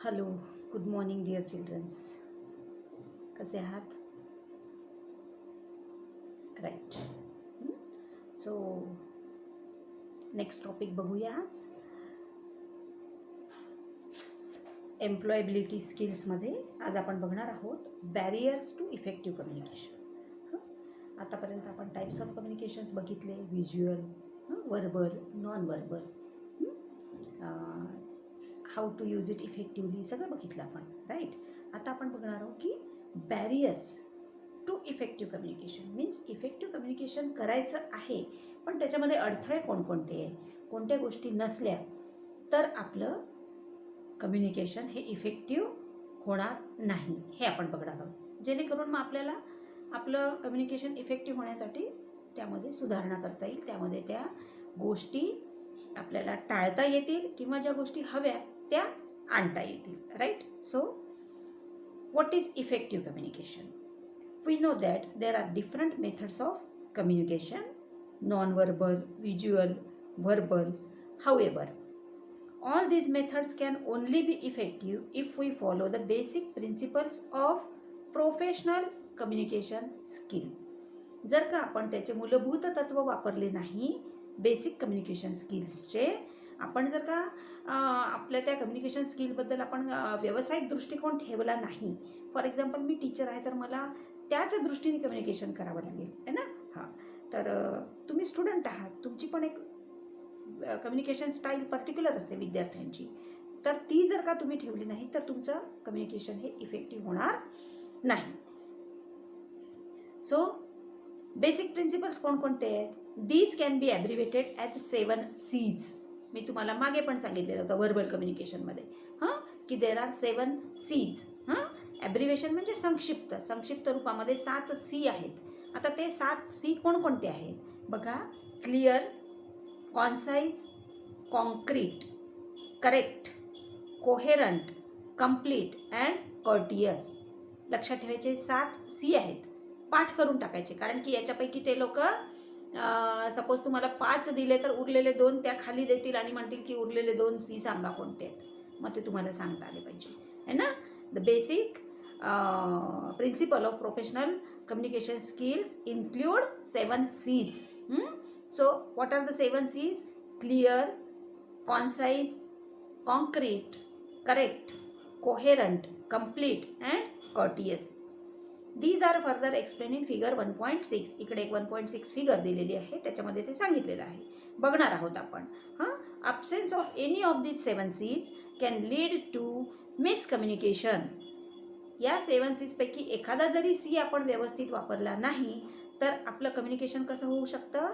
Hello, good morning dear childrens. कसे आहात? Right. So next topic बघूया आज. एम्प्लॉयबिलिटी स्किल्समध्ये आज आपण बघणार आहोत बॅरियर्स टू इफेक्टिव्ह कम्युनिकेशन. आतापर्यंत आपण टाईप्स ऑफ कम्युनिकेशन्स बघितले, visual, verbal, non verbal, how to use it effectively सगळं बघितलं आपण. राईट. आता आपण बघणार आहोत की barriers to effective communication means effective communication करायचं आहे पण त्याच्यामध्ये अडथळे कोणकोणते आहे, कोणत्या गोष्टी नसल्या तर आपलं कम्युनिकेशन हे इफेक्टिव्ह होणार नाही हे आपण बघणार आहोत. जेणेकरून मग आपल्याला आपलं कम्युनिकेशन इफेक्टिव्ह होण्यासाठी त्यामध्ये सुधारणा करता येईल, त्यामध्ये त्या गोष्टी आपल्याला टाळता येतील किंवा ज्या गोष्टी हव्या त्या आणता येतील. Right. So what is effective communication? We know that there are different methods of communication, non-verbal, visual, verbal. However, all these methods can only be effective if we follow the basic principles of professional communication skill. जर का आपण त्याचे मूलभूत तत्व वापरले नाही, basic communication स्किल्सचे, आपण जर का आपल्या त्या कम्युनिकेशन स्किलबद्दल आपण व्यावसायिक दृष्टिकोन ठेवला नाही, फॉर एक्झाम्पल मी टीचर आहे तर मला त्याच दृष्टीने कम्युनिकेशन करावं लागेल है ना. हां, तर तुम्ही स्टुडंट आहात, तुमची पण एक कम्युनिकेशन स्टाईल पर्टिक्युलर असते विद्यार्थ्यांची, तर ती जर का तुम्ही ठेवली नाही तर तुमचं कम्युनिकेशन हे इफेक्टिव्ह होणार नाही. सो बेसिक प्रिन्सिपल्स कोणकोणते आहेत? These can be abbreviated as 7 C's. मी तुम्हाला मागे पण सांगितलेलं होतं वर्बल कम्युनिकेशनमध्ये की देर आर 7 C's. ॲब्रिव्हेशन म्हणजे संक्षिप्त रूपामध्ये 7 C आहेत. आता ते 7 C कोणकोणते आहेत बघा. Clear, concise, concrete, correct, coherent, complete and courteous. लक्षात ठेवायचे 7 C आहेत. पाठ करून टाकायचे, कारण की याच्यापैकी ते लोक सपोज तुम्हाला 5 दिले तर उरलेले 2 त्या खाली देतील आणि म्हणतील की उरलेले 2 C सांगा कोणते आहेत. मग ते तुम्हाला सांगता आले पाहिजे है ना. The basic principle of professional communication skills include 7 C's. So what are the 7 C's? Clear, concise, concrete, correct, coherent, complete and courteous. These are further explained in figure 1.6. इकडे एक 1.6 फिगर दिलेली आहे, त्याच्यामध्ये ते सांगितलेलं आहे, बघणार आहोत आपण. Absence of any of these 7 C's can lead to miscommunication. या 7 C's पैकी एखादा जरी C आपण व्यवस्थित वापरला नाही तर आपलं कम्युनिकेशन कसं होऊ शकतं?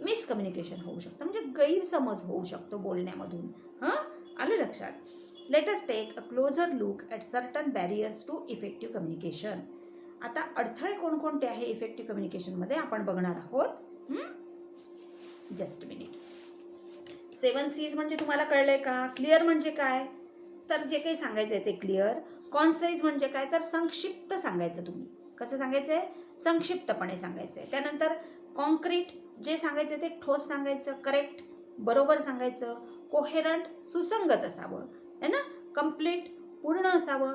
मिसकम्युनिकेशन होऊ शकतं, म्हणजे गैरसमज होऊ शकतो बोलण्यामधून. आलं लक्षात? Let us take a closer look at certain barriers to effective communication. आता अडथळे कोणकोणते आहे इफेक्टिव्ह कम्युनिकेशनमध्ये आपण बघणार आहोत. Just minute. 7 C's म्हणजे तुम्हाला कळलंय का? क्लिअर म्हणजे काय? तर जे काही सांगायचं आहे ते क्लिअर. कॉन्साइज म्हणजे काय? तर संक्षिप्त सांगायचं. तुम्ही कसं सांगायचं आहे? संक्षिप्तपणे सांगायचं आहे. त्यानंतर कॉन्क्रीट, जे सांगायचं ते ठोस सांगायचं. करेक्ट, बरोबर सांगायचं. कोहेरंट, सुसंगत असावं है ना. कंप्लीट, पूर्ण असावं.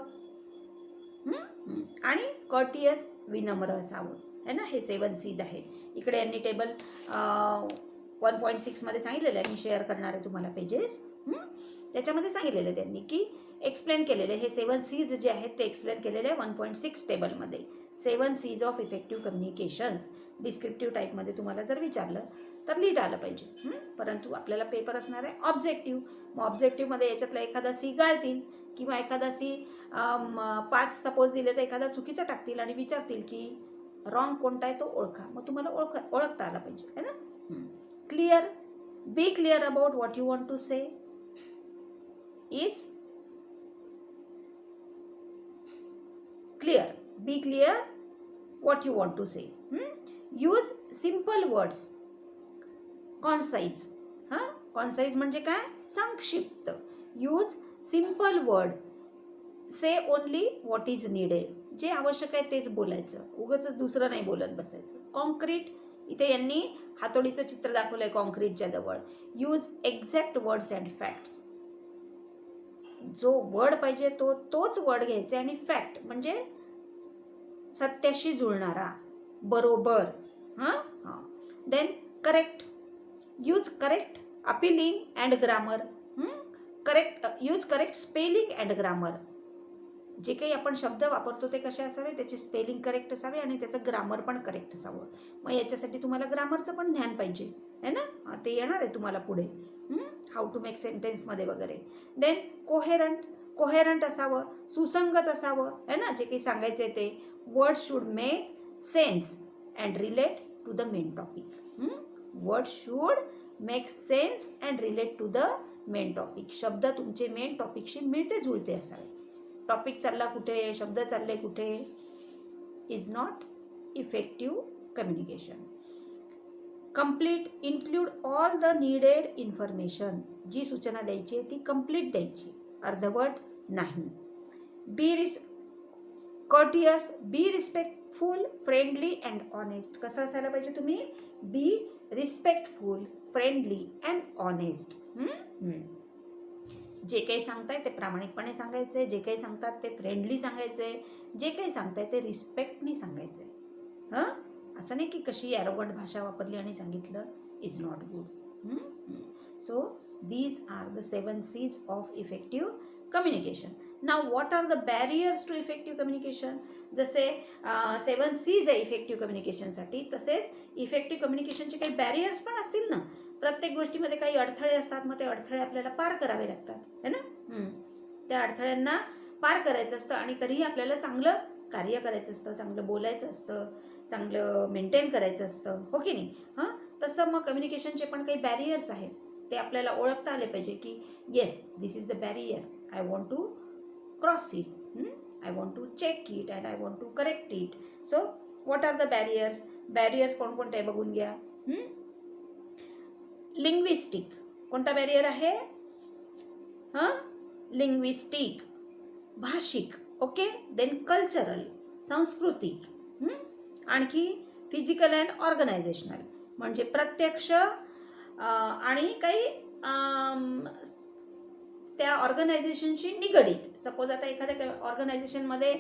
आणि कर्टियस, विनम्र असावं है ना. हे 7 C's आहेत. इकडे यांनी टेबल 1.6 मध्ये सांगितलेलं आहे, मी शेअर करणार आहे तुम्हाला पेजेस. त्याच्यामध्ये सांगितलेलं त्यांनी की एक्सप्लेन केलेले हे 7 C's जे आहेत ते एक्सप्लेन केलेले 1.6 टेबलमध्ये. 7 C's of effective communications. Descriptive टाईपमध्ये तुम्हाला जर विचारलं तर लिहिता आलं पाहिजे. परंतु आपल्याला पेपर असणार आहे ऑब्जेक्टिव्ह. मग ऑब्जेक्टिव्हमध्ये याच्यातला एखादा C गाळतील किंवा एखादा C 5 सपोज दिले तर एखादा चुकीचा टाकतील आणि विचारतील की रॉंग कोणता आहे तो ओळखा. मग तुम्हाला ओळखता आला पाहिजे है ना. Clear, be clear about what you want to say. is clear, be clear what you want to say. Use simple words. Concise, concise म्हणजे काय? संक्षिप्त. use simple word. say only what is needed. जे आवश्यक आहे तेच बोलायचं, उगाच दुसरं नाही बोलत बसायचं. कॉन्क्रीट, इथे यांनी हातोडीचं चित्र दाखवलंय कॉन्क्रीटच्या जवळ. Use exact words and facts. जो वर्ड पाहिजे तोच वर्ड घ्यायचा आणि फॅक्ट म्हणजे सत्याशी जुळणारा, बरोबर. हां. Then correct, use correct spelling and grammar. Correct, use correct spelling and grammar. जे काही आपण शब्द वापरतो ते कसे असावे, त्याची स्पेलिंग करेक्ट असावे आणि त्याचं ग्रामर पण करेक्ट असावं. मग याच्यासाठी तुम्हाला ग्रामरचं पण ज्ञान पाहिजे है ना, ते येणार आहे तुम्हाला पुढे, हाऊ टू मेक सेंटेन्समध्ये वगैरे. देन कोहेरंट असावं, सुसंगत असावं है ना, जे काही सांगायचं आहे ते. Word should make sense and relate to the main topic. Word should make sense and relate to the main topic. शब्द तुमचे मेन टॉपिकशी मिळते जुळते असावे. टॉपिक चालला कुठे, शब्द चालले कुठे, is not effective communication. Complete, include all the needed information. जी सूचना द्यायची आहे ती कंप्लीट द्यायची, अर्धवट नाही. Courteous, be respectful, friendly and honest. कसं असायला पाहिजे तुम्ही, be respectful, friendly and honest. जे काही सांगताय ते प्रामाणिकपणे सांगायचे, जे काही सांगतात ते फ्रेंडली सांगायचे, जे काही सांगताय ते रिस्पेक्टनी सांगायचे. असं नाही की कशी ॲरोगंट भाषा वापरली आणि सांगितलं, is not good. So these are the 7 C's of effective communication. Now what are the barriers to effective communication. जसे 7 C's आहे इफेक्टिव्ह कम्युनिकेशनसाठी, तसेच इफेक्टिव्ह कम्युनिकेशनचे काही बॅरियर्स पण असतील ना. प्रत्येक गोष्टीमध्ये काही अडथळे असतात, मग ते अडथळे आपल्याला पार करावे लागतात है ना. त्या अडथळ्यांना पार करायचं असतं आणि तरीही आपल्याला चांगलं कार्य करायचं असतं, चांगलं बोलायचं असतं, चांगलं मेंटेन करायचं असतं, हो की नाही. तसं मग कम्युनिकेशनचे पण काही बॅरियर्स आहेत, ते आपल्याला ओळखता आले पाहिजे की yes, this is the barrier, I want to cross it, I want to check it and I want to correct it. So what are the barriers. Barriers कोणकोणते आहे बघून घ्या. लिंग्विस्टिक, कोणता बॅरियर आहे, लिंग्विस्टिक, भाषिक. ओके. देन कल्चरल, सांस्कृतिक. आणखी physical and organisational, म्हणजे प्रत्यक्ष आणि काही त्या ऑर्गनायझेशनशी निगडीत. सपोज आता एखाद्या ऑर्गनायझेशनमध्ये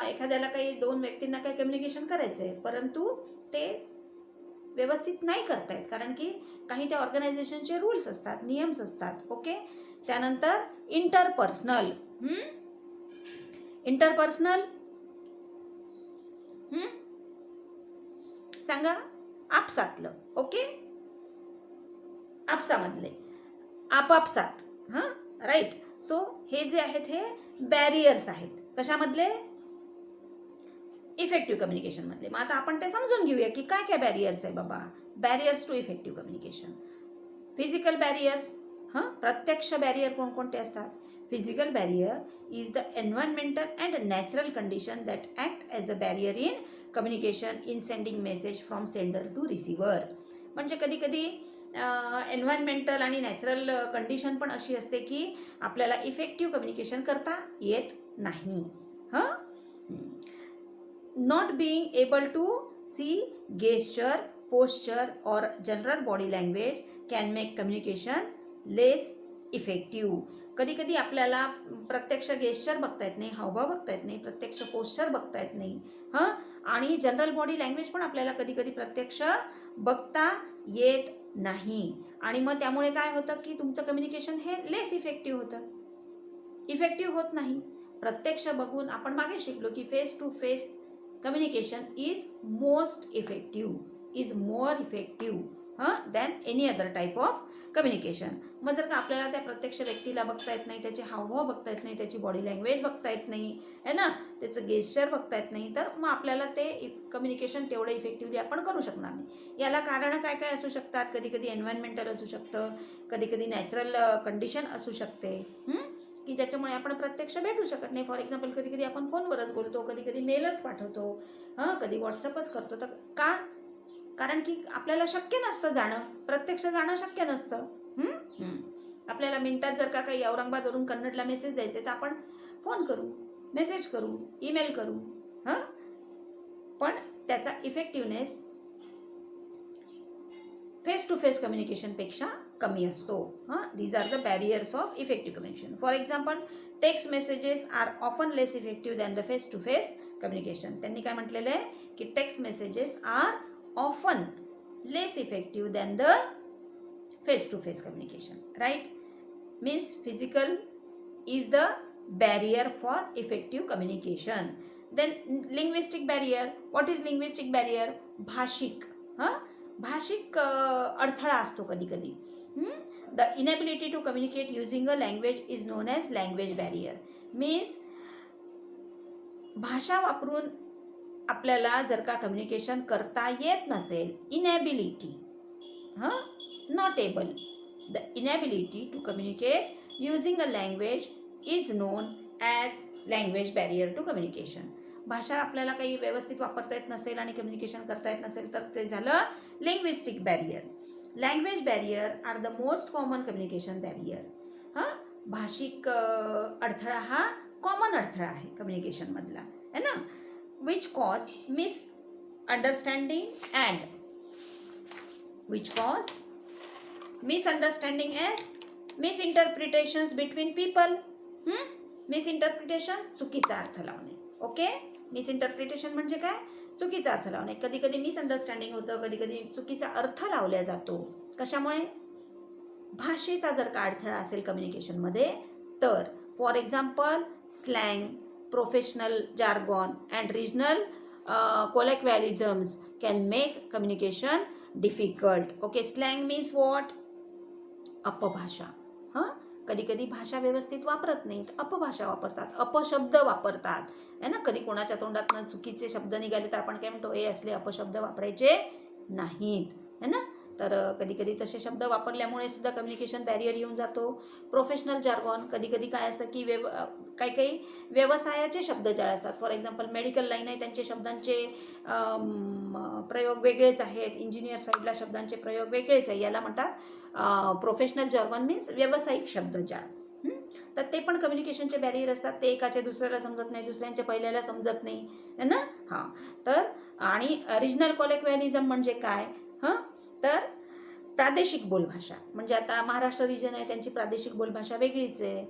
एखाद्याला काही 2 व्यक्तींना काही कम्युनिकेशन करायचं आहे, परंतु ते व्यवस्थित नाही करतायत, कारण की काही त्या ऑर्गनायझेशनचे रूल्स असतात, नियम्स असतात. ओके. त्यानंतर इंटरपर्सनल. सांगा, आपसातलं. ओके. आपसामधले, आपापसात. राईट. सो हे जे आहेत हे बॅरियर्स आहेत. कशामधले, इफेक्टिव्ह कम्युनिकेशनमधले. मग आता आपण ते समजून घेऊया की काय काय बॅरियर्स आहे बाबा. Barriers to effective communication. Physical barriers. प्रत्यक्ष बॅरियर कोणकोणते असतात. Physical barrier is the environmental and natural condition that act as a barrier in communication in sending message from sender to receiver. म्हणजे कधी कधी एन्व्हायरमेंटल आणि natural condition पण अशी असते की आपल्याला इफेक्टिव्ह कम्युनिकेशन करता येत नाही. Not being able to see gesture, posture or general body language can make communication less effective. कधी कधी आपल्याला प्रत्यक्ष गेस्चर बघता येत नाही, हावभाव बघता येत नाही, प्रत्यक्ष पोस्चर बघता येत नाही, आणि जनरल बॉडी लँग्वेज पण आपल्याला कधी कधी प्रत्यक्ष बघता येत नाही. आणि मग त्यामुळे काय होतं की तुमचं कम्युनिकेशन हे लेस इफेक्टिव्ह होतं, इफेक्टिव्ह होत नाही. प्रत्यक्ष बघून आपण मागे शिकलो की face to face communication is most effective, is more effective than any other type of communication. मग जर का आपल्याला त्या प्रत्यक्ष व्यक्तीला बघता येत नाही, त्याचे हावभाव बघता येत नाही, त्याची बॉडी लँग्वेज बघता येत नाही है ना, त्याचं गेस्चर बघता येत नाही, तर मग आपल्याला ते कम्युनिकेशन तेवढं इफेक्टिव्हली आपण करू शकणार नाही. याला कारणं काय काय असू शकतात. कधी कधी एन्व्हायरमेंटल असू शकतं, कधी कधी नॅचरल कंडिशन असू शकते की ज्याच्यामुळे आपण प्रत्यक्ष भेटू शकत नाही. फॉर एक्झाम्पल कधी कधी आपण फोनवरच बोलतो, कधी कधी मेलच पाठवतो, कधी व्हॉट्सअपच करतो. तर का, कारण की आपल्याला शक्य नसतं जाणं, प्रत्यक्ष जाणं शक्य नसतं. आपल्याला मिनिटात जर का काही औरंगाबादवरून कन्नडला मेसेज द्यायचे तर आपण फोन करू, मेसेज करू, ईमेल करू, पण त्याचा इफेक्टिव्हनेस फेस टू फेस कम्युनिकेशनपेक्षा कमी असतो. These are the barriers of effective communication. For example, text messages are often less effective than the face to face communication. त्यांनी काय म्हटलेलं आहे की text messages are often less effective than the face to face communication. Right? Means physical is the barrier for effective communication. Then linguistic barrier. What is linguistic barrier? भाषिक भाषिक अडथळा असतो कधी कधी. The inability to communicate using a language is known as language barrier. Means भाषा वापरून आपल्याला जर का कम्युनिकेशन करता येत नसेल, inability, not able, the inability to communicate using a language is known as language barrier to communication. भाषा आपल्याला काही व्यवस्थित वापरता येत नसेल आणि कम्युनिकेशन करता येत नसेल तर ते झालं linguistic barrier. Language barrier are the most common communication barrier. भाषिक अडथळा हा कॉमन अडथळा आहे कम्युनिकेशनमधला, है ना, which cause misunderstanding and misinterpretations between people. Misinterpretation, चुकीचा अर्थ लावणे. ओके, मिसइंटरप्रिटेशन म्हणजे काय? चुकीचा अर्थ लावणे. कधी कधी मिसअंडरस्टँडिंग होतं, कधी कधी चुकीचा अर्थ लावला जातो. कशामुळे? भाषेचा जर का अडथळा असेल कम्युनिकेशनमध्ये तर. For example, slang, professional jargon and regional colloquialisms can make communication difficult. Okay, slang means what? अपभाषा. कधी कधी भाषा व्यवस्थित वापरत नाहीत, अपभाषा वापरतात, अपशब्द वापरतात, है ना. कधी कोणाच्या तोंडातनं चुकीचे शब्द निघाले तर आपण काय म्हणतो, हे असले अपशब्द वापरायचे नाहीत, है ना. तर कधी कधी तसे शब्द वापरल्यामुळे सुद्धा कम्युनिकेशन बॅरियर येऊन जातो. प्रोफेशनल जार्गॉन, कधी कधी काय असतं की काही काही व्यवसायाचे शब्द जे असतात, फॉर एक्झाम्पल मेडिकल लाईन आहे, त्यांचे शब्दांचे प्रयोग वेगळेच आहेत, इंजिनियर साईडला शब्दांचे प्रयोग वेगळेच आहे, याला म्हणतात प्रोफेशनल जार्गॉन मीन्स व्यावसायिक शब्दजाळ. तर ते पण कम्युनिकेशनचे बॅरियर असतात. ते एकाच्या दुसऱ्याला समजत नाही, दुसऱ्यांच्या पहिल्याला समजत नाही, है ना. तर आणि रिजनल कोलॅक्वॅलिझम म्हणजे काय? तर प्रादेशिक बोलभाषा, म्हणजे आता महाराष्ट्र रिजन आहे, त्यांची प्रादेशिक बोलभाषा वेगळीच आहे.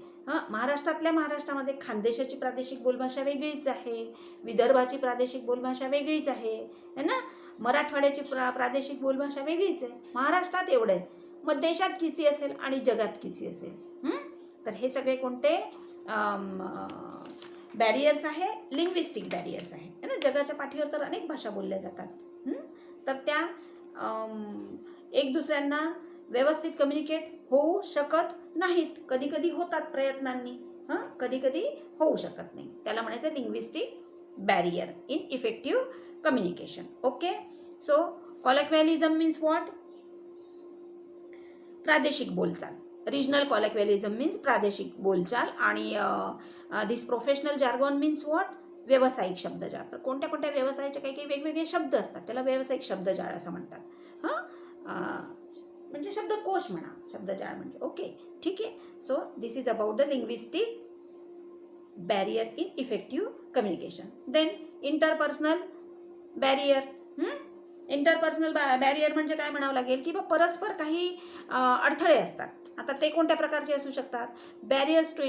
महाराष्ट्रामध्ये खानदेशाची प्रादेशिक बोलभाषा वेगळीच आहे, विदर्भाची प्रादेशिक बोलभाषा वेगळीच आहे, है ना. मराठवाड्याची प्रादेशिक बोलभाषा वेगळीच आहे. महाराष्ट्रात एवढं आहे, मग देशात किती असेल आणि जगात किती असेल? तर हे सगळे कोणते बॅरियर्स आहे? लिंग्विस्टिक बॅरियर्स आहे, है ना. जगाच्या पाठीवर तर अनेक भाषा बोलल्या जातात, तर त्या एक दुसऱ्यांना व्यवस्थित कम्युनिकेट होऊ शकत नाहीत. कधी कधी होतात प्रयत्नांनी, कधी कधी होऊ शकत नाही. त्याला म्हणायचं linguistic barrier in effective communication. Okay, so colloquialism means what? प्रादेशिक बोलचाल. रिजनल कोलॅक्वॅलिझम मीन्स प्रादेशिक बोलचाल. आणि this professional jargon means what? व्यावसायिक शब्दजाळ. कोणत्या कोणत्या व्यवसायाचे काही काही वेगवेगळे शब्द असतात, त्याला व्यावसायिक शब्दजाळ असं म्हणतात. म्हणजे शब्दकोश म्हणा, शब्दजाळ म्हणजे. ओके, ठीक आहे. So this is about the linguistic barrier in effective communication. Then interpersonal barrier. Interpersonal barrier म्हणजे काय म्हणावं लागेल की परस्पर काही अडथळे असतात. आता ते कोणत्या प्रकारचे असू शकतात? Barriers to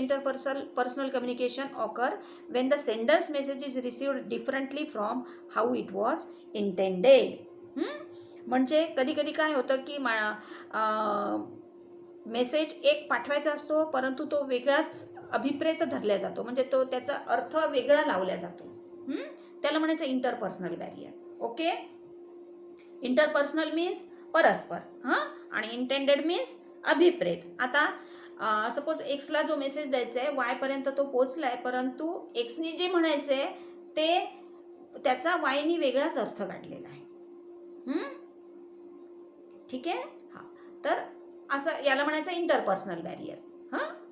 personal communication occur when the sender's message is received differently from how it was intended. म्हणजे कधी कधी काय होतं की मेसेज एक पाठवायचा असतो, परंतु तो वेगळाच अभिप्रेत धरला जातो, म्हणजे तो त्याचा अर्थ वेगळा लावला जातो. त्याला म्हणायचं interpersonal barrier. Okay, interpersonal means परस्पर, आणि इंटेंडेड मीन्स अभिप्रेत. आता सपोज एक्सला जो मेसेज द्यायचा आहे, वायपर्यंत तो पोचलाय, परंतु एक्सनी जे म्हणायचं आहे ते त्याचा वायनी वेगळाच अर्थ काढलेला आहे. ठीक आहे. तर असं याला म्हणायचं इंटरपर्सनल बॅरियर.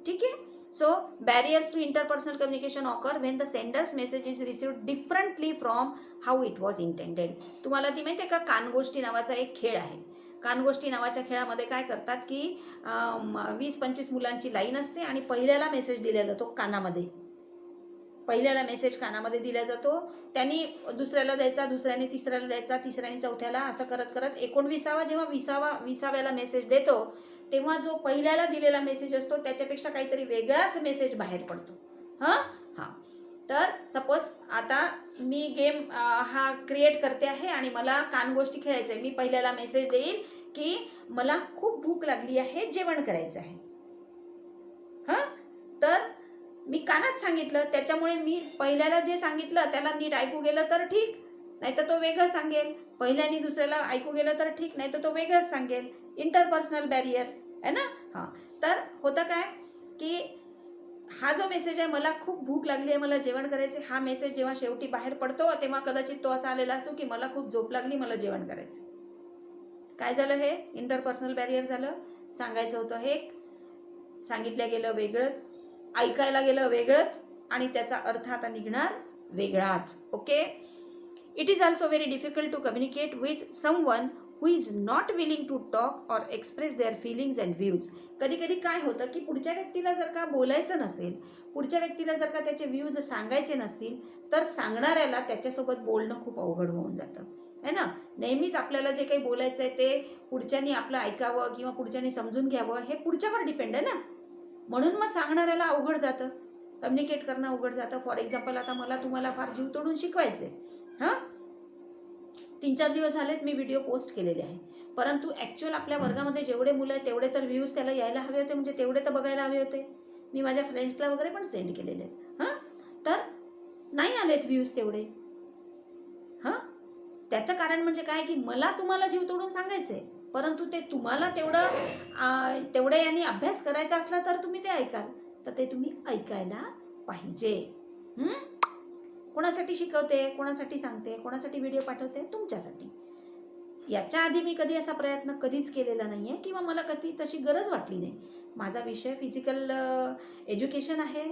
ठीक आहे. So barriers to interpersonal communication occur when the sender's message is received differently from how it was intended. तुम्हाला ती माहिती आहे का, कानगोष्टी नावाचा एक खेळ आहे. कानगोष्टी नावाच्या खेळामध्ये काय करतात की 20-25 मुलांची लाईन असते आणि पहिल्याला मेसेज दिला जातो कानामध्ये, पहिल्याला मेसेज कानामध्ये दिला जातो, त्यांनी दुसऱ्याला द्यायचा, दुसऱ्याने तिसऱ्याला द्यायचा, तिसऱ्याने चौथ्याला, असं करत करत 19वा जेव्हा 20व्याला मेसेज देतो तेव्हा जो पहिल्याला दिलेला मेसेज असतो त्याच्यापेक्षा काहीतरी वेगळाच मेसेज बाहेर पडतो. हां तर सपोज आता मी गेम हा क्रिएट करते आहे आणि मला कानगोष्टी खेळायचं आहे. मी पहिल्याला मेसेज देईल की मला खूप भूक लागली आहे, जेवण करायचं आहे. तर मी कानात सांगितलं, त्याच्यामुळे मी पहिल्याला जे सांगितलं त्याला नीट ऐकू गेलं तर ठीक, नाही तर तो वेगळं सांगेल. पहिल्याने दुसऱ्याला ऐकू गेलं तर ठीक, नाही तर तो वेगळंच सांगेल. इंटरपर्सनल बॅरियर आहे ना. तर होतं काय की हा जो मेसेज आहे, मला खूप भूक लागली आहे, मला जेवण करायचे, हा मेसेज जेव्हा शेवटी बाहेर पडतो तेव्हा कदाचित तो असा आलेला असतो की मला खूप झोप लागली, मला जेवण करायचं. काय झालं? हे इंटरपर्सनल बॅरियर झालं. सांगायचं होतं हे, सांगितलं गेलं वेगळंच, ऐकायला गेलं वेगळंच, आणि त्याचा अर्थ आता निघणार वेगळाच. Okay. It is also very difficult to communicate with someone who is not willing to talk or express their feelings and views. कधी कधी काय होतं की पुढच्या व्यक्तीला जर का बोलायचं नसेल, पुढच्या व्यक्तीला जर का त्याचे व्ह्यूज सांगायचे नसतील, तर सांगणाऱ्याला त्याच्यासोबत बोलणं खूप अवघड होऊन जातं, है ना. नेहमीच आपल्याला जे काही बोलायचं आहे ते पुढच्यानी आपलं ऐकावं किंवा पुढच्यानी समजून घ्यावं हे पुढच्यावर डिपेंड आहे ना. म्हणून मग सांगणाऱ्याला अवघड जातं, कम्युनिकेट करणं अवघड जातं. फॉर एक्झाम्पल, आता मला तुम्हाला फार जीव तोडून शिकवायचं आहे. 3-4 दिवस झालेत मी व्हिडिओ पोस्ट केलेले आहे, परंतु ॲक्च्युअल आपल्या वर्गामध्ये जेवढे मुलं आहेत तेवढे तर व्ह्यूज त्याला यायला हवे होते, म्हणजे तेवढे तर बघायला हवे होते. मी माझ्या फ्रेंड्सला वगैरे पण सेंड केलेले आहेत. तर नाही आलेत व्ह्यूज तेवढे. त्याचं कारण म्हणजे काय की मला तुम्हाला जीव तोडून सांगायचं आहे, परंतु ते तुम्हाला तेवढे यांनी अभ्यास करायचा असला तर तुम्ही ते ऐकाल, तर ते तुम्ही ऐकायला पाहिजे. कोणासाठी शिकवते, कोणासाठी सांगते, कोणासाठी व्हिडिओ पाठवते? तुमच्यासाठी. याच्या आधी मी कधी असा प्रयत्न कधीच केलेला नाही आहे किंवा मला कधी तशी गरज वाटली नाही. माझा विषय फिजिकल एज्युकेशन आहे,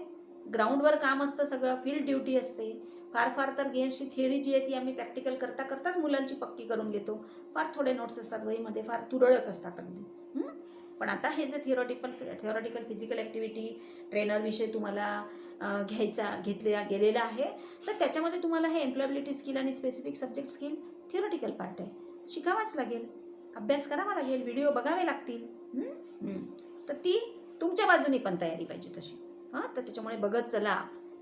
ग्राउंडवर काम असतं, सगळं फील्ड ड्युटी असते. फार तर गेम्सची थिअरी जी आहे ती आम्ही प्रॅक्टिकल करताच मुलांची पक्की करून घेतो. फार थोडे नोट्स असतात वहीमध्ये, फार तुरळक असतात अगदी. पण आता हे जे थिओरॉटिकल फिजिकल ॲक्टिव्हिटी ट्रेनरविषयी तुम्हाला घेतलेला गेलेला आहे, तर त्याच्यामध्ये तुम्हाला हे एम्प्लॉयबिलिटी स्किल आणि स्पेसिफिक सब्जेक्ट स्किल थिओरॉटिकल पार्ट आहे, शिकावाच लागेल, अभ्यास करावा लागेल, व्हिडिओ बघावे लागतील. तर ती तुमच्या बाजूने पण तयारी पाहिजे तशी. तर त्याच्यामुळे बघत चला,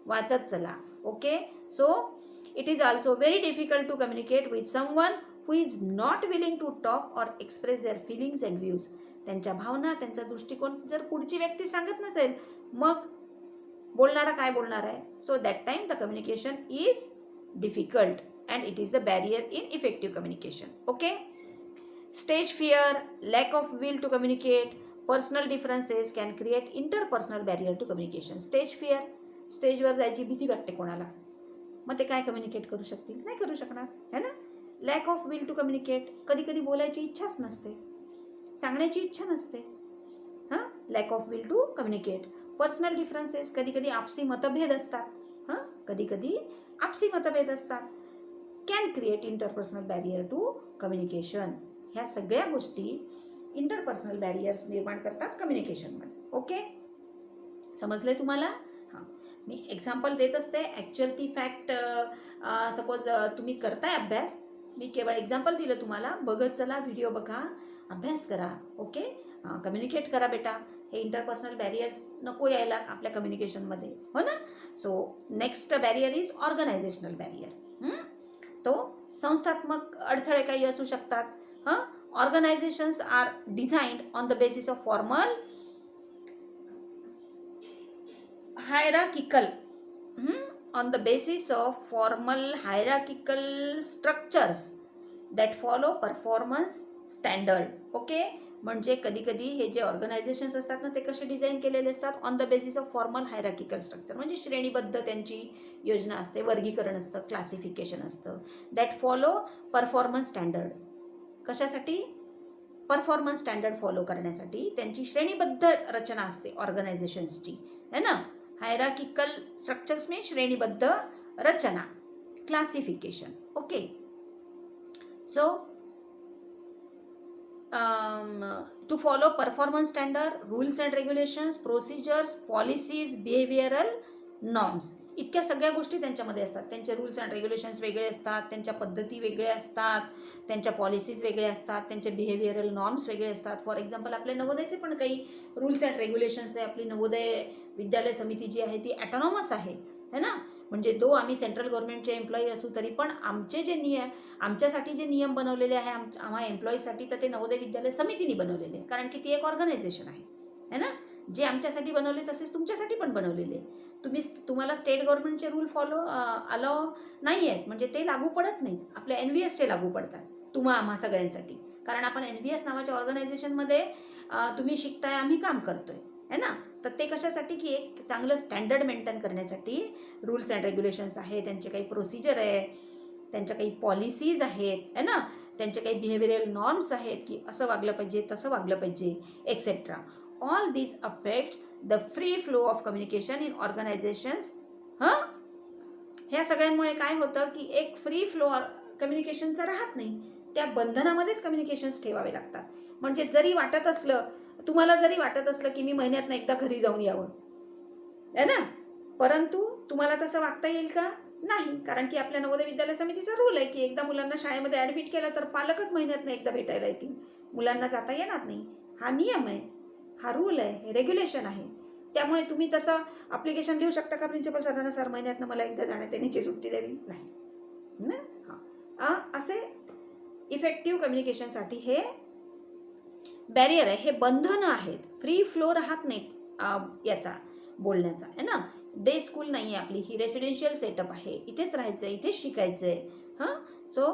वाचत चला. Okay. So it is also very difficult to communicate with someone who is not willing to talk or express their feelings and views. त्यांच्या भावना, त्यांचा दृष्टिकोन जर पुढची व्यक्ती सांगत नसेल, मग बोलणारा काय बोलणार आहे? So that time the communication is difficult and it is the barrier in effective communication. Okay. Stage fear, lack of will to communicate, personal differences can create interpersonal barrier to communication. Stage fear, स्टेजवर जायची भीती वाटते कोणाला, मग ते काय communicate करू शकतील? नाही करू शकणार, है ना. Lack of will to communicate, कधी कधी बोलायची इच्छाच नसते, सांगण्याची इच्छा नसते. Lack of will to communicate. Personal differences, कधी कधी आपसी मतभेद असतात. कधी कधी आपसी मतभेद असतात. Can create interpersonal barrier to communication. ह्या सगळ्या गोष्टी इंटरपर्सनल बॅरियर्स निर्माण करतात कम्युनिकेशनमध्ये. ओके. समजले तुम्हाला? मी एक्झाम्पल देत असते, ॲक्च्युअल ती फॅक्ट सपोज तुम्ही करताय अभ्यास, मी केवळ एक्झाम्पल दिलं तुम्हाला. बघत चला, व्हिडिओ बघा, अभ्यास करा. ओके. कम्युनिकेट करा बेटा. हे इंटरपर्सनल बॅरियर्स नको यायला आपल्या कम्युनिकेशनमध्ये, हो ना. So next barrier is organisational barrier. तो संस्थात्मक अडथळे काही असू शकतात. Organisations are designed on the basis of formal hierarchical on the basis of formal hierarchical structures that follow performance standard. Okay. म्हणजे कधी कधी हे जे ऑर्गनायझेशन्स असतात ना, ते कसे डिझाईन केलेले असतात? On the basis of formal hierarchical structure, म्हणजे श्रेणीबद्ध त्यांची योजना असते, वर्गीकरण असतं, क्लासिफिकेशन असतं. That follow performance standard. कशासाठी? परफॉर्मन्स स्टँडर्ड फॉलो करण्यासाठी त्यांची श्रेणीबद्ध रचना असते ऑर्गनायझेशन्सची, है ना. हायरार्किकल स्ट्रक्चर्स में श्रेणीबद्ध रचना, classification. Okay. So to follow performance standard, rules and regulations, procedures, policies, behavioural norms, इतक्या सगळ्या गोष्टी त्यांच्यामध्ये असतात. त्यांचे रूल्स अँड रेग्युलेशन्स वेगळे असतात, त्यांच्या पद्धती वेगळ्या असतात, त्यांच्या पॉलिसीज वेगळ्या असतात, त्यांचे बिहेवियरल नॉर्म्स वेगळे असतात. फॉर एक्झाम्पल आपले नवोदयचे पण काही रूल्स अँड रेग्युलेशन्स आहे. आपली नवोदय विद्यालय समिती जी आहे ती ॲटॉनॉमस आहे ना. म्हणजे दो आम्ही सेंट्रल गव्हर्नमेंटचे एम्प्लॉई असू तरी पण आमचे जे आमच्यासाठी जे नियम बनवलेले आहे आम्हा एम्प्लॉईजसाठी, तर ते नवोदय विद्यालय समितीने बनवलेले आहे. कारण की ती एक ऑर्गनायझेशन आहे ना. जे आमच्यासाठी बनवले तसेच तुमच्यासाठी पण बनवलेले. तुम्हाला स्टेट गव्हर्नमेंटचे रूल अलाव नाही आहेत, म्हणजे ते लागू पडत नाहीत. आपल्या NVSचे लागू पडतात आम्हा सगळ्यांसाठी. कारण आपण NVS नावाच्या ऑर्गनायझेशनमध्ये तुम्ही शिकताय, आम्ही काम करतोय है ना. तर ते कशासाठी की एक चांगलं स्टँडर्ड मेंटेन करण्यासाठी रूल्स अँड रेग्युलेशन्स आहे, त्यांचे काही प्रोसिजर आहे, त्यांच्या काही पॉलिसीज आहेत है ना, त्यांचे काही बिहेवियरल नॉर्म्स आहेत की असं वागलं पाहिजे, तसं वागलं पाहिजे, etcetera. All these affect the free flow of communication in organisations. ह्या सगळ्यांमुळे काय होतं की एक फ्री फ्लो कम्युनिकेशनचा राहत नाही. त्या बंधनामध्येच कम्युनिकेशन्स ठेवावे लागतात. म्हणजे तुम्हाला जरी वाटत असलं की मी महिन्यातनं एकदा घरी जाऊन यावं है ना, परंतु तुम्हाला तसं वागता येईल का? नाही. कारण की आपल्या नवोदय विद्यालय समितीचा रूल आहे की एकदा मुलांना शाळेमध्ये ॲडमिट केलं तर पालकच महिन्यातनं एकदा भेटायला येतील, मुलांना जाता येणार नाही. हा नियम आहे, हा रूल आहे, हे रेग्युलेशन आहे. त्यामुळे तुम्ही तसं अप्लिकेशन लिहू शकता का प्रिन्सिपल सरांना, सर महिन्यातनं मला एकदा जाण्यात येण्याची सुट्टी द्यावी? नाही ना. हां, असे इफेक्टिव्ह कम्युनिकेशनसाठी हे बॅरियर आहे, हे बंधनं आहेत. फ्री फ्लो राहत नाही याचा बोलण्याचा है ना. डे स्कूल नाही आहे आपली, ही रेसिडेन्शियल सेटअप आहे, इथेच राहायचं आहे, इथेच शिकायचं आहे. So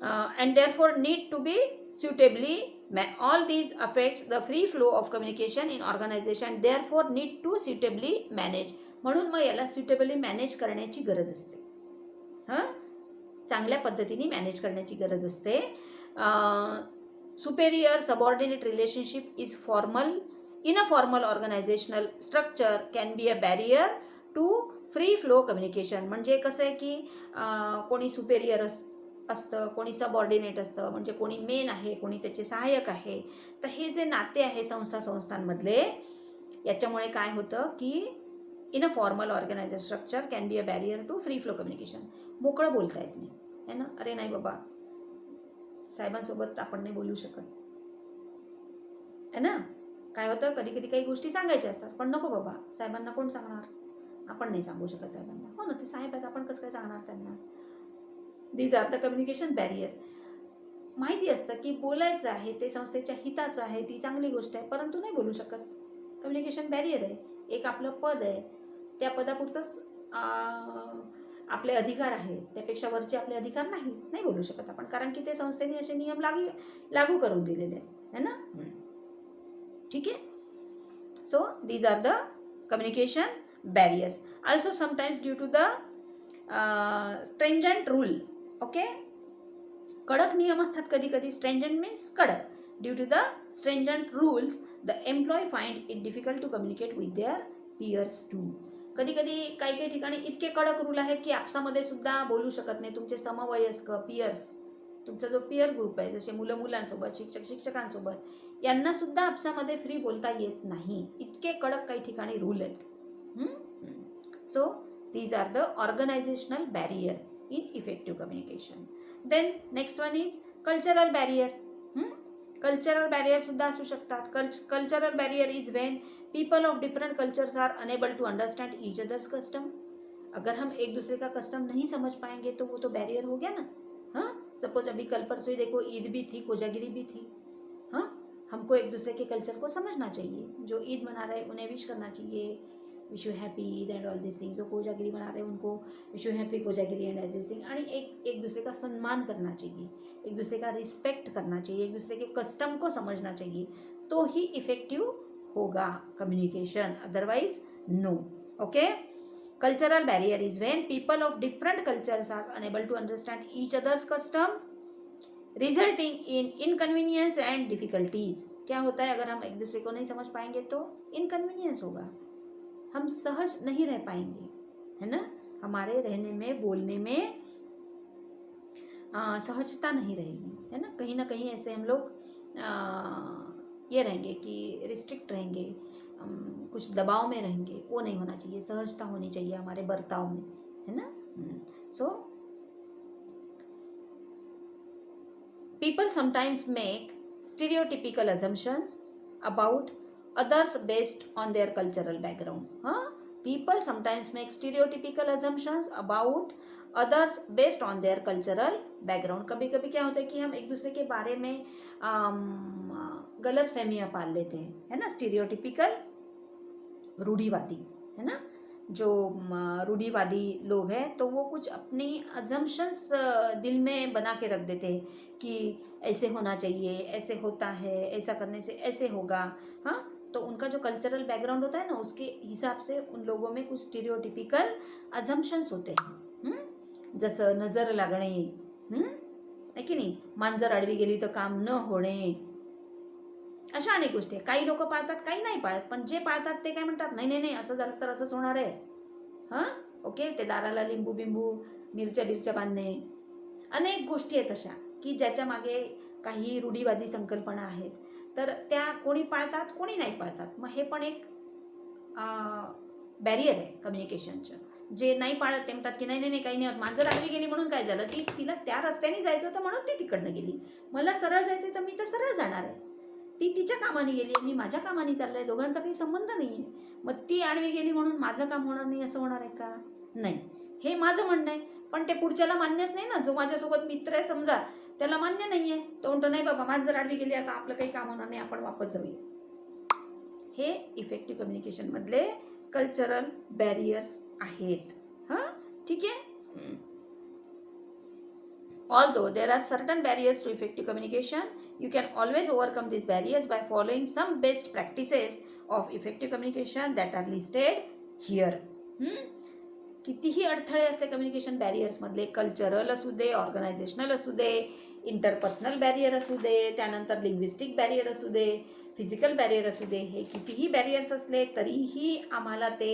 and therefore need to be suitably all these affects the free flow of communication in organization, therefore need to suitably manage. म्हणून मग याला suitably manage करण्याची गरज असते. चांगल्या पद्धतीने मॅनेज करण्याची गरज असते. Superior subordinate relationship is formal in a formal organisational structure can be a barrier to free flow communication. म्हणजे कसं आहे की कोणी सुपेरियर असतं, कोणी सबऑर्डिनेट असतं, म्हणजे कोणी मेन आहे, कोणी त्याचे सहाय्यक आहे. तर हे जे नाते आहे संस्थांमधले, याच्यामुळे काय होतं की in a formal organisation structure can be a barrier to free flow communication. मोकळं बोलता येत नाही है ना. अरे नाही बाबा, साहेबांसोबत आपण नाही बोलू शकत है ना. काय होतं, कधी कधी काही गोष्टी सांगायच्या असतात, पण नको बाबा, साहेबांना कोण सांगणार, आपण नाही सांगू शकत साहेबांना. हो ना, ते साहेब आहेत, आपण कसं काय सांगणार त्यांना. These are the communication barrier. माहिती असतं की बोलायचं आहे, ते संस्थेच्या हिताचं आहे, ती चांगली गोष्ट आहे, परंतु नाही बोलू शकत. कम्युनिकेशन बॅरियर आहे. एक आपलं पद आहे, त्या पदापुरतंच आपले अधिकार आहेत, त्यापेक्षा वरचे आपले अधिकार नाही बोलू शकत आपण. कारण की ते संस्थेने असे नियम लागू करून दिलेले आहेत है ना. ठीक आहे. So these are the communication barriers. Also sometimes due to the stringent rule. Okay, कडक नियम असतात कधी कधी. स्ट्रेंजंट मीन्स कडक. Due to the stringent rules the employ find it difficult to communicate with their peers too. कधी कधी काही ठिकाणी इतके कडक रूल आहेत की आपसामध्ये सुद्धा बोलू शकत नाही. तुमचे समवयस्क पियर्स, तुमचा जो पियर ग्रुप आहे, जसे मुलांसोबत, शिक्षकांसोबत, यांना सुद्धा आपसामध्ये फ्री बोलता येत नाही. इतके कडक काही ठिकाणी रूल आहेत. So these are the organisational barrier in effective communication. Then next one is cultural barrier. Cultural barrier सुद्धा असू शकतात. Cultural barrier is when people of different cultures are unable to understand each others custom. अगर हम एक दूसरे का custom नहीं समझ पाएंगे तो वो तो बैरियर हो गया ना. सपोज अभी कल परसों ही देखो, ईद भी थी, कोजागिरी भी थी. हमको एक दूसरे के कल्चर को समझना चाहिए. जो ईद मना रहे उन्हें विश करना चाहिए, wish you happy Eid end all this things. जो कोजागिरी मना रहे उनको wish you happy Kojagiri end all this thing. आणि एक दूसरे का सम्मान करना चाहिए, एक दूसरे का रिस्पेक्ट करना चाहिए, एक दूसरे के कस्टम को समझना चाहिए, तो ही इफेक्टिव होगा communication. Otherwise no. Okay. Cultural barrier is when people of different cultures are unable to understand each others custom resulting in inconvenience and difficulties. क्या होता है, अगर हम एक दूसरे को नहीं समझ पाएंगे तो इनकन्वीनियंस होगा, हम सहज नहीं रह पाएंगे है ना. हमारे रहने में, बोलने में सहजता नहीं रहेगी है ना कहीं ऐसे हम लोग ये रहेंगे कि रिस्ट्रिक्ट रहेंगे, कुछ कुछ दबाव में रहेंगे, वो नहीं होना चाहिए। सहजता होनी चाहिए हमारे बर्ताव में, है ना। So people sometimes make stereotypical assumptions about others based on their cultural background. People sometimes make stereotypical assumptions about others based on their cultural background. कभी कभी क्या होता है कि हम एक दूसरे के बारे में गलत फहमियाँ पाल लेते हैं, है ना। स्टीरियोटिपिकल, रूढ़िवादी, है ना। जो रूढ़िवादी लोग हैं तो वो कुछ अपनी अजम्पशंस दिल में बना के रख देते हैं कि ऐसे होना चाहिए, ऐसे होता है, ऐसा करने से ऐसे होगा। हाँ, तो उनका जो कल्चरल बैकग्राउंड होता है ना, उसके हिसाब से उन लोगों में कुछ स्टीरियोटिपिकल अजम्पशन्स होते हैं। जसं नजर लागणे, है की नाही, मांजर आडवी गेली तर काम न होणे, अशा अनेक गोष्टी आहेत. काही लोक पाळतात, काही नाही पाळत. पण जे पाळतात ते काय म्हणतात, नाही नाही नाही, असं झालं तर असंच होणार आहे. हां, ओके. ते दाराला लिंबू बिंबू, मिरच्या बिरच्या बांधणे, अनेक गोष्टी आहेत अशा की ज्याच्या मागे काही रूढीवादी संकल्पना आहेत. तर त्या कोणी पाळतात, कोणी नाही पाळतात. मग हे पण एक बॅरियर आहे कम्युनिकेशनचं. जे नाही पाळत ते म्हणतात की नाही नाही नाही, काही नाही होत, मांजर आडवी गेली म्हणून काय झालं, तिला त्या रस्त्याने जायचं होतं म्हणून ती तिकडनं गेली. मला सरळ जायचं तर मी तर सरळ जाणार आहे. ती तिच्या कामाने गेली, मी माझ्या कामाने चाललोय, दोघांचा काही संबंध नाही आहे. मग ती आडवी गेली म्हणून माझं काम होणार नाही असं होणार आहे का? नाही. हे माझं म्हणणं आहे. पण ते पुढच्याला मान्यच नाही ना. जो माझ्यासोबत मित्र आहे समजा, त्याला मान्य नाही आहे. तो म्हणतो नाही बाबा, माझं जर आडवी गेली आता आपलं काही काम होणार नाही, आपण वापस जाऊया. हे इफेक्टिव्ह कम्युनिकेशनमधले कल्चरल बॅरियर्स आहेत. हां, ठीक आहे. Although there are certain barriers to effective communication, you can always overcome these barriers by following some best practices of effective communication that are listed here. कितीही अडथळे असले कम्युनिकेशन बॅरियर्समधले, कल्चरल असू दे, organisational असू दे, interpersonal barrier असू दे, त्यानंतर linguistic barrier असू दे, physical barrier असू दे, हे कितीही बॅरियर्स असले तरीही आम्हाला ते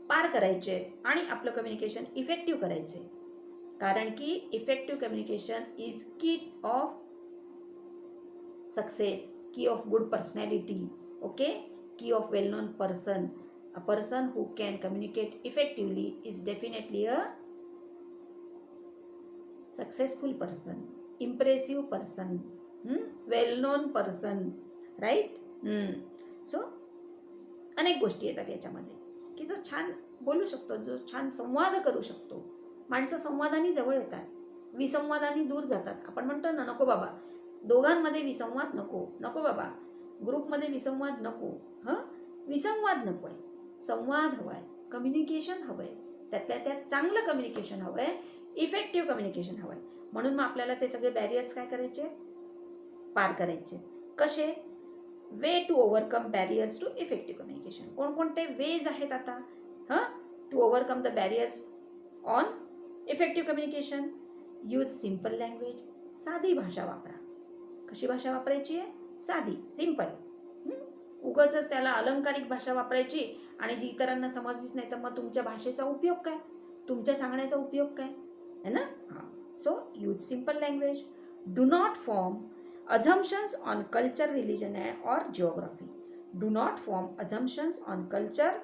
पार करायचे आणि आपलं कम्युनिकेशन इफेक्टिव्ह करायचे. कारण की effective communication is key of success, key of good personality, okay, key of well known person. A person who can communicate effectively is definitely a successful person, impressive person, well known person, right. So अनेक गोष्टी येतात याच्यामध्ये की जो छान बोलू शकतो, जो छान संवाद करू शकतो. माणसं संवादाने जवळ येतात, विसंवादाने दूर जातात. आपण म्हणतो ना, नको बाबा, दोघांमध्ये विसंवाद नको, नको बाबा, ग्रुपमध्ये विसंवाद नको. विसंवाद नको आहे, संवाद हवा आहे, कम्युनिकेशन हवं आहे, त्यातल्या त्यात चांगलं कम्युनिकेशन हवं आहे, इफेक्टिव्ह कम्युनिकेशन हवं आहे. म्हणून मग आपल्याला ते सगळे बॅरियर्स काय करायचे, पार करायचे. कसे? Way to overcome barriers to effective communication. कोणकोणते वेज आहेत आता to overcome the barriers on effective communication? Use simple language. साधी भाषा वापरा. कशी भाषा वापरायची आहे? साधी, सिम्पल. उगाचच त्याला अलंकारिक भाषा वापरायची आणि जी इतरांना समजलीच नाही तर मग तुमच्या भाषेचा उपयोग काय, तुमच्या सांगण्याचा उपयोग काय, है ना. So use simple language. Do not form assumptions on culture, religion or geography. Do not form assumptions on culture,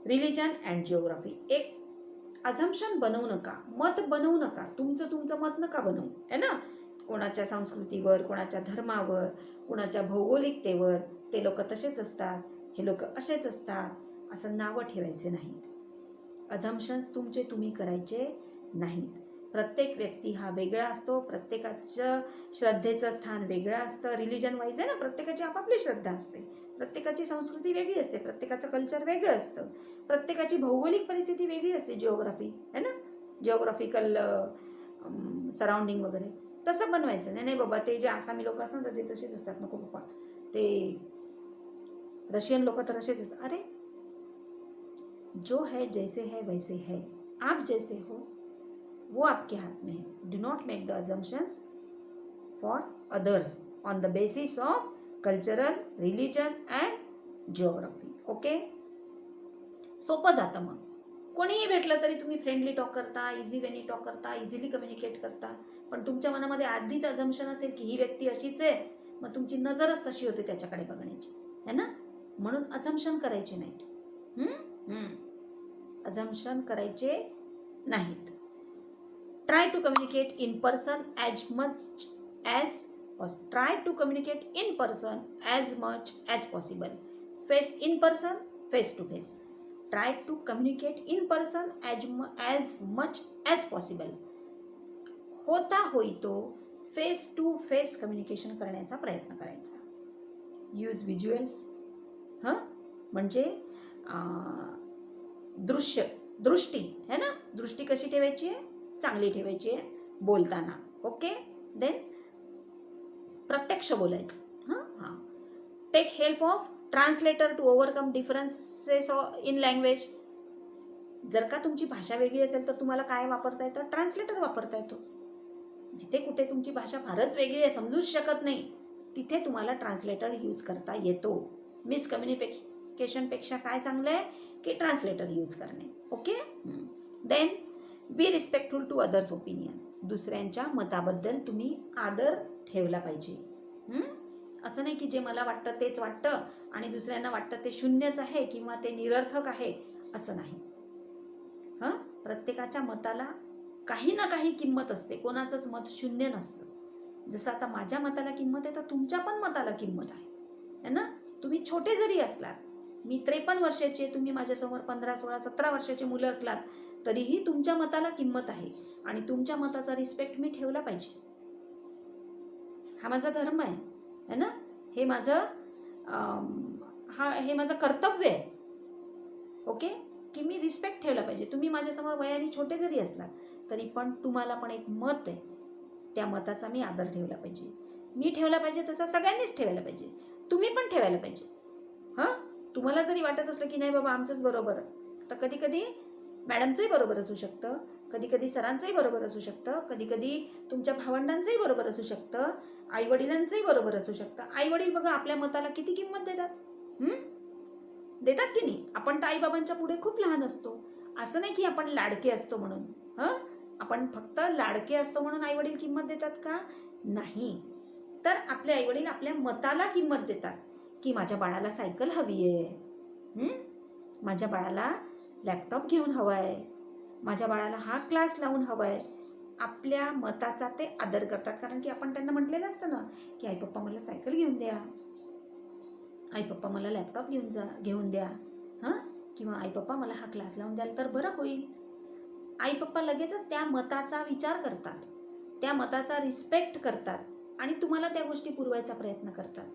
religion and geography. एक assumption बनवू नका, मत बनवू नका, तुमचं मत नका बनवू, है ना. कोणाच्या संस्कृतीवर, कोणाच्या धर्मावर, कोणाच्या भौगोलिकतेवर ते लोक तसेच असतात, हे लोक असेच असतात, असं नावं ठेवायचे नाहीत. assumptions तुमचे तुम्ही करायचे नाहीत. प्रत्येक व्यक्ती हा वेगळा असतो, प्रत्येकाचं श्रद्धेचं स्थान वेगळं असतं. रिलिजन वाईज आहे ना, प्रत्येकाची आपापली श्रद्धा असते, प्रत्येकाची संस्कृती वेगळी असते, प्रत्येकाचं कल्चर वेगळं असतं, प्रत्येकाची भौगोलिक परिस्थिती वेगळी असते, जिओग्राफी है ना, जिओग्राफिकल सराउंडिंग वगैरे. तसं बनवायचं नाही. नाही बाबा, ते जे आसामी लोक असतात तर ते तसेच असतात, नको बाबा, ते रशियन लोक तर असेच असतात. अरे, जो है जैसे है वैसे है, आप जैसे हो वो आपके हाथ में है. Do not make the assumptions for others on the basis of cultural, religion and geography. Okay, सोपं जातं. मग कोणीही भेटलं तरी तुम्ही फ्रेंडली टॉक करता, इझी वेनी टॉक करता, इझिली कम्युनिकेट करता. पण तुमच्या मनामध्ये आधीच अजम्पशन असेल की ही व्यक्ती अशीच आहे, मग तुमची नजरच तशी होते त्याच्याकडे बघण्याची, है ना. म्हणून अझम्पशन करायचे नाहीत. अझम्पशन करायचे नाहीत. Try to communicate in person as much as try to communicate in person as much as possible. Face in person, face to face. Try to communicate in person as much as possible. होता होई तो face to face communication करण्याचा प्रयत्न करायचा. Use visuals. म्हणजे दृष्टी है ना, दृष्टी कशी ठेवायची आहे, चांगली ठेवायची आहे बोलताना. ओके. देन प्रत्यक्ष बोलायचं. Take help of translator to overcome differences in language. जर का तुमची भाषा वेगळी असेल तर तुम्हाला काय वापरता येतं, ट्रान्सलेटर वापरता येतो. जिथे कुठे तुमची भाषा फारच वेगळी आहे, समजूच शकत नाही, तिथे तुम्हाला ट्रान्सलेटर यूज करता येतो. मिसकम्युनिकेशनपेक्षा काय चांगलं आहे की ट्रान्सलेटर यूज करणे. Okay. Then be respectful to others opinion. दुसऱ्यांच्या मताबद्दल तुम्ही आदर ठेवला पाहिजे. असं नाही की जे मला वाटतं तेच वाटतं आणि दुसऱ्यांना वाटतं ते शून्यच आहे किंवा ते निरर्थक आहे, असं नाही. प्रत्येकाच्या मताला काही ना काही किंमत असते. कोणाचंच मत शून्य नसतं. जसं आता माझ्या मताला किंमत आहे तर तुमच्या पण मताला किंमत आहे ना. तुम्ही छोटे जरी असलात, मी 53 वर्षाची आहे, तुम्ही माझ्यासमोर 15, 16, 17 वर्षाची मुलं असलात, तरीही तुमच्या मताला किंमत आहे आणि तुमच्या मताचा रिस्पेक्ट मी ठेवला पाहिजे. हा माझा धर्म आहे ना. हे माझं हे माझं कर्तव्य आहे. ओके. की मी रिस्पेक्ट ठेवला पाहिजे. तुम्ही माझ्यासमोर वयाने छोटे जरी असलात तरी पण तुम्हाला पण एक मत आहे, त्या मताचा मी आदर ठेवला पाहिजे. मी ठेवला पाहिजे तसा सगळ्यांनीच ठेवायला पाहिजे. तुम्ही पण ठेवायला पाहिजे. तुम्हाला जरी वाटत असलं की नाही बाबा आमचंच बरोबर, तर कधी कधी मॅडमचंही बरोबर असू शकतं, कधी कधी सरांचंही बरोबर असू शकतं, कधी कधी तुमच्या भावंडांचंही बरोबर असू शकतं, आईवडिलांचंही बरोबर असू शकतं. आईवडील बघा आपल्या मताला किती किंमत देतात. देतात की नाही. आपण तर आईबाबांच्या पुढे खूप लहान असतो. असं नाही की आपण लाडके असतो म्हणून. आपण फक्त लाडके असतो म्हणून आईवडील किंमत देतात का? नाही. तर आपले आईवडील आपल्या मताला किंमत देतात की माझ्या बाळाला सायकल हवी आहे, माझ्या बाळाला लॅपटॉप घेऊन हवा आहे, माझ्या बाळाला हा क्लास लावून हवा आहे. आपल्या मताचा ते आदर करतात. कारण की आपण त्यांना म्हटलेलं असतं ना की आई पप्पा मला सायकल घेऊन द्या, आई पप्पा मला लॅपटॉप घेऊन द्या, किंवा आई पप्पा मला हा क्लास लावून द्याल तर बरं होईल. आई पप्पा लगेचच त्या मताचा विचार करतात, त्या मताचा रिस्पेक्ट करतात आणि तुम्हाला त्या गोष्टी पुरवायचा प्रयत्न करतात.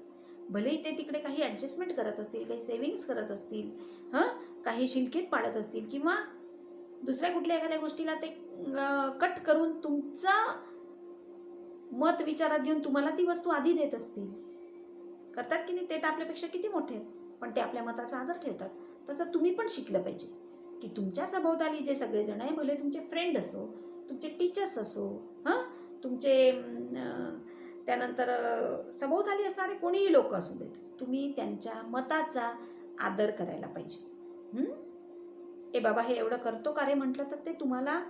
भलेही ते तिकडे काही ॲडजस्टमेंट करत असतील, काही सेविंग्स करत असतील, काही शिल्केत पाडत असतील किंवा दुसऱ्या कुठल्या एखाद्या गोष्टीला ते कट करून तुमचं मत विचारात घेऊन तुम्हाला ती वस्तू आधी देत असतील. करतात की नाही. ते तर आपल्यापेक्षा किती मोठे आहेत पण ते आपल्या मताचा आदर ठेवतात. तसं तुम्ही पण शिकलं पाहिजे की तुमच्या सभोवताली जे सगळेजण आहे, भले तुमचे फ्रेंड असो, तुमचे टीचर्स असो, तुमचे त्यानंतर सभोवताली असणारे कोणीही लोक असू देत, तुम्ही त्यांच्या मताचा आदर करायला पाहिजे. ए बाबा हे एवढं करतो का रे म्हटलं तर ते तुम्हाला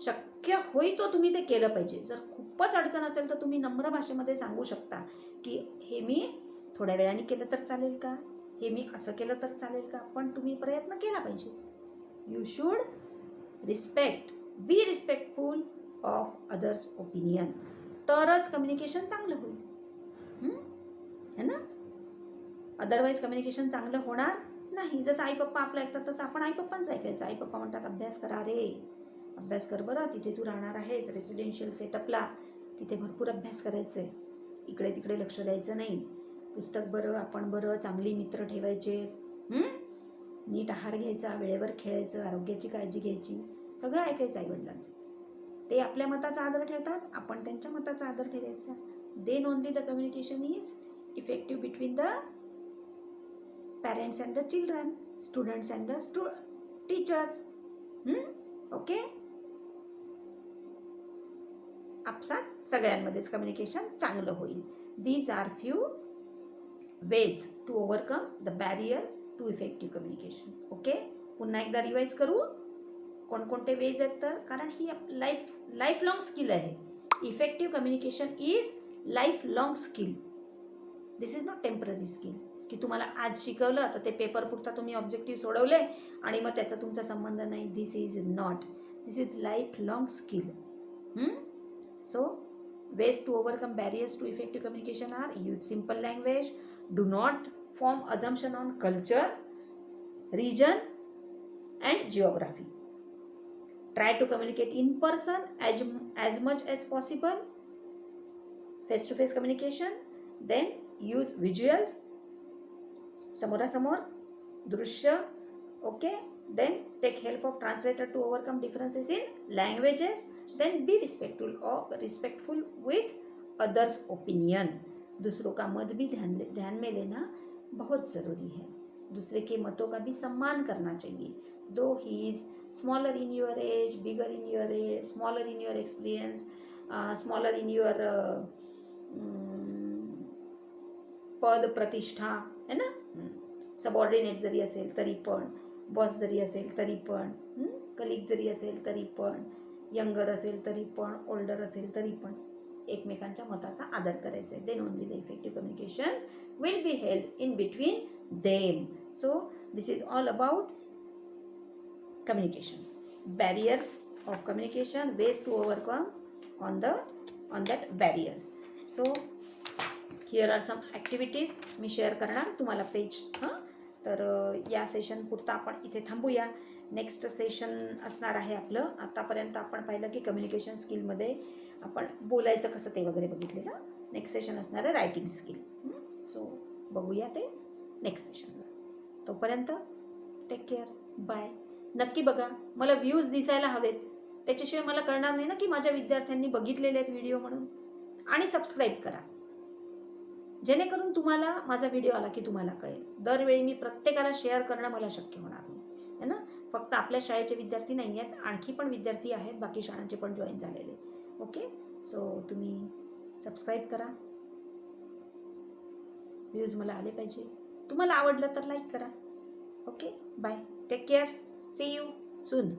शक्य होई तो तुम्ही ते केलं पाहिजे. जर खूपच अडचण असेल तर तुम्ही नम्र भाषेमध्ये सांगू शकता की हे मी थोड्या वेळाने केलं तर चालेल का, हे मी असं केलं तर चालेल का, पण तुम्ही प्रयत्न केला पाहिजे. You should respect, be respectful of others opinion. तरच कम्युनिकेशन चांगलं होईल, है ना. अदरवाईज कम्युनिकेशन चांगलं होणार नाही. जसं आई पप्पा आपलं ऐकतात तसं आपण आई पप्पांचं ऐकायचं. आई पप्पा म्हणतात अभ्यास करा रे, अभ्यास कर बरं, तिथे तू राहणार आहेस रेसिडेन्शियल सेटअपला, तिथे भरपूर अभ्यास करायचं आहे, इकडे तिकडे लक्ष द्यायचं नाही, पुस्तक बरं, आपण बरं, चांगली मित्र ठेवायचे, नीट आहार घ्यायचा, वेळेवर खेळायचं, आरोग्याची काळजी घ्यायची, सगळं ऐकायचं आईवडिलांचं. ते आपल्या मताचा आदर ठेवतात, आपण त्यांच्या मताचा आदर ठेवायचा. Then only the communication is effective between the parents and the children, students and the teachers. Okay. आपसात सगळ्यांमध्येच कम्युनिकेशन चांगलं होईल. These are few ways to overcome the barriers to effective communication. Okay. पुन्हा एकदा रिवाइज करू कोणकोणते ways आहेत तर, कारण ही लाईफ लॉंग स्किल आहे. Effective communication is life long skill. This is not temporary skill की तुम्हाला आज शिकवलं तर ते पेपर पुरता तुम्ही ऑब्जेक्टिव्ह सोडवले आणि मग त्याचा तुमचा संबंध नाही. This is not. This is life long skill. So ways to overcome barriers to effective communication are: use simple language, do not form assumption on culture, region and geography, try to communicate in person as much as possible, face to face communication, then use visuals, समोरासमोर दृश्य, okay, then take help of translator to overcome differences in languages, then be respectful with others opinion. दूसरों का मत भी ध्यान में लेना बहुत ज़रूरी है. दूसरे के मतों का भी सम्मान करना चाहिए. Though he is smaller in your age, bigger in your age, smaller in your experience, smaller in your पद प्रतिष्ठा, है ना. सबऑर्डिनेट जरी असेल तरी पण, बॉस जरी असेल तरी पण, कलिग जरी असेल तरी पण, यंगर असेल तरी पण, ओल्डर असेल तरी पण एकमेकांच्या मताचा आदर करायचा आहे. Then only the effective communication will be held in between them. So this is all about communication, barriers of communication, ways to overcome on that barriers. So here are some activities मी share करणार तुम्हाला page. तर या session पुरता आपण इथे थांबूया. Next session असणार आहे आपलं. आतापर्यंत आपण पाहिलं की कम्युनिकेशन स्किलमध्ये आपण बोलायचं कसं ते वगैरे बघितलेलं. नेक्स्ट सेशन असणार आहे रायटिंग स्किल. सो बघूया ते नेक्स्ट सेशनला. तोपर्यंत टेक केअर, बाय. नक्की बघा, मला व्ह्यूज दिसायला हवेत, त्याच्याशिवाय मला कळणार नाही ना की माझ्या विद्यार्थ्यांनी बघितलेले आहेत व्हिडिओ म्हणून. आणि सबस्क्राईब करा, जेणेकरून तुम्हाला माझा व्हिडिओ आला की तुम्हाला कळेल. दरवेळी मी प्रत्येकाला शेअर करणं मला शक्य होणार नाही, है ना. फक्त आपल्या शाळेचे विद्यार्थी नाही आहेत, आणखी पण विद्यार्थी आहेत बाकी शाळांचे पण जॉईन झालेले. ओके, सो तुम्ही सबस्क्राईब करा. व्ह्यूज मला आले पाहिजे. तुम्हाला आवडलं तर लाईक करा. Okay, bye, take care, see you soon.